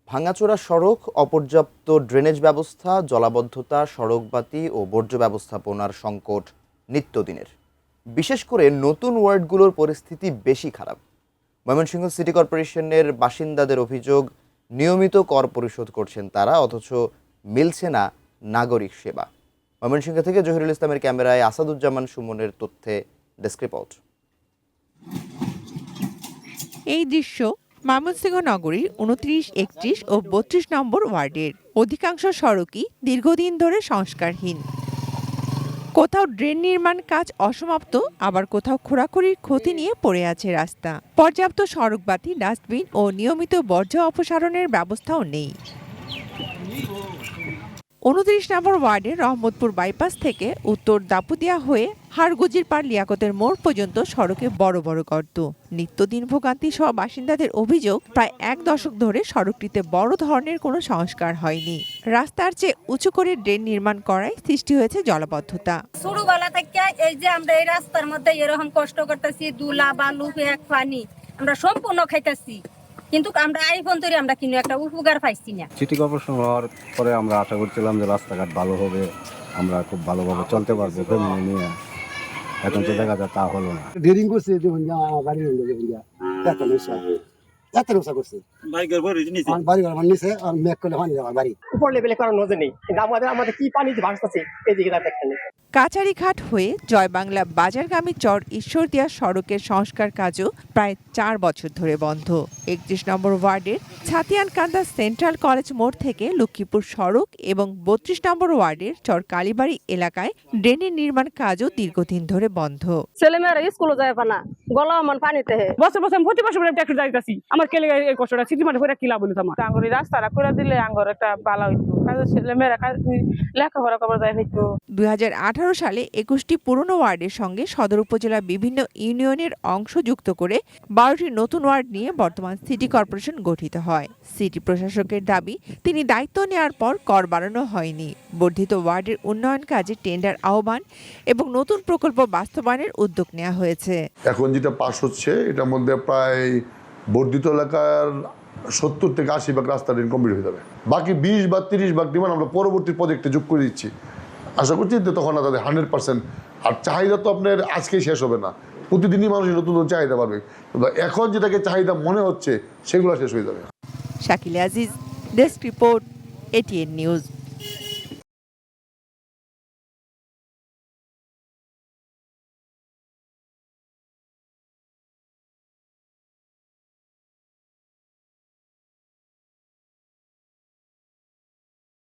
ভাঙাচোরা সড়ক, অপর্যাপ্ত ড্রেনেজ ব্যবস্থা, জলাবদ্ধতা, সড়কবাতি ও বর্জ্য ব্যবস্থাপনার সংকট নিত্যদিনের। বিশেষ করে নতুন ওয়ার্ডগুলোর পরিস্থিতি বেশি খারাপ। ময়মনসিংহ সিটি কর্পোরেশনের বাসিন্দাদের অভিযোগ, নিয়মিত কর পরিশোধ করছেন তারা, অথচ মিলছে না নাগরিক সেবা। ময়মনসিংহ থেকে জহিরুল ইসলামের ক্যামেরায় আসাদুজ্জামান সুমনের তথ্যে ডেস্ক রিপোর্ট। এই দৃশ্য ময়মনসিংহ নগরীর ২৯, ৩১ ও ৩২ নম্বর ওয়ার্ডের। অধিকাংশ সড়কই দীর্ঘদিন ধরে সংস্কারহীন। কোথাও ড্রেন নির্মাণ কাজ অসমাপ্ত, আবার কোথাও খোঁড়াখুড়ির ক্ষতি নিয়ে পড়ে আছে রাস্তা। পর্যাপ্ত সড়কবাতি, ডাস্টবিন ও নিয়মিত বর্জ্য অপসারণের ব্যবস্থাও নেই। ২৯ নম্বর ওয়ার্ডের রহমতপুর বাইপাস থেকে উত্তর দাপুদিয়া হয়ে হাড়গুজির পাড় লিয়াকতের মোড় পর্যন্ত সড়কে বড় বড় গর্ত। নিত্যদিন ভোগান্তি সহ বাসিন্দাদের অভিযোগ, প্রায় ১ দশক ধরে সড়কটিতে বড় ধরনের কোনো সংস্কার হয়নি। রাস্তার চেয়ে উঁচু করে ড্রেন নির্মাণ করায় সৃষ্টি হয়েছে জলাবদ্ধতা। ছোটবেলা থেকে এই যে আমরা এই রাস্তার মধ্যে এরকম কষ্ট করতেছি, দুলা বালু এক পানি আমরা সম্পূর্ণ খাইতেছি, কিন্তু আমরা আইফোন তৈরি আমরা কিন্তু একটা উপকার পাইছি না। সিটি কর্পোরেশন হওয়ার পরে আমরা আশা করছিলাম যে রাস্তাঘাট ভালো হবে, আমরা খুব ভালোভাবে চলতে পারবো ফ্যামিলি নিয়ে। এখন তো দেখা যায় তা হলো না। ডেরিং করছে দেখুন বাড়ি করছে বাড়ি নিচে মেক করলে পানি যাওয়ার বাড়ি উপর লেভেলে করার নজর নেই, কিন্তু আমাদের কি পানি ভাসতেছে এদিকে দেখেন। কাছারিঘাট হয়ে জয়বাংলা বাজারগামী চর ঈশ্বরদীয়া সড়কের সংস্কার কাজও প্রায় ৪ বছর ধরে বন্ধ। ৩১ নম্বর ওয়ার্ডের ছাতিয়ানকান্দা সেন্ট্রাল কলেজ মোড় থেকে লক্ষ্মীপুর সড়ক এবং ৩২ নম্বর ওয়ার্ডের চর কালীবাড়ি এলাকায় ড্রেনের নির্মাণ কাজও দীর্ঘদিন ধরে বন্ধ। ছেলেমেয়েরা স্কুলে যায় না, গলা মন পানিতে বছর বছর প্রতি বছর ট্রাক্টর যাইতাছি, আমার কেলে এই কষ্টটা সিটি মাঠে করে কিলা বলি তোমার আঙ্গুরি রাস্তাটা করে দিলে আঙ্গুর একটা ভালো হইতো, কাজে ছেলেমেয়েরা লেখাপড়া করা যায় হইতো। ২০১৮ সালে ২১টি পুরনো ওয়ার্ডের সঙ্গে সদর উপজেলার বিভিন্ন ইউনিয়নের অংশ যুক্ত করে ১২টি নতুন ওয়ার্ড নিয়ে বর্তমান সিটি কর্পোরেশন গঠিত হয়। সিটি প্রশাসকের দাবি, তিনি দায়িত্ব নেওয়ার পর কর বাড়ানো হয়নি। বর্ধিত ওয়ার্ডের উন্নয়ন কাজে টেন্ডার আহ্বান এবং নতুন প্রকল্প বাস্তবায়নের উদ্যোগ নেওয়া হয়েছে। এখন যেটা পাস হচ্ছে এটার মধ্যে প্রায় বর্ধিত এলাকার ৭০ থেকে ৮০ ভাগ রাস্তা কমপ্লিট হয়ে যাবে। বাকি ২০ বা ৩০ ভাগ ডিমান্ড আমরা পরবর্তী প্রজেক্টে যোগ করে দিচ্ছি। আশা করছি যে তখন তাদের 100%। আর চাহিদা তো আপনার আজকেই শেষ হবে না, প্রতিদিনই মানুষের নতুন নতুন চাহিদা বাড়বে, কিন্তু এখন যেটাকে চাহিদা মনে হচ্ছে সেগুলো শেষ হয়ে যাবে। Shakil Aziz, desk report, ATN news.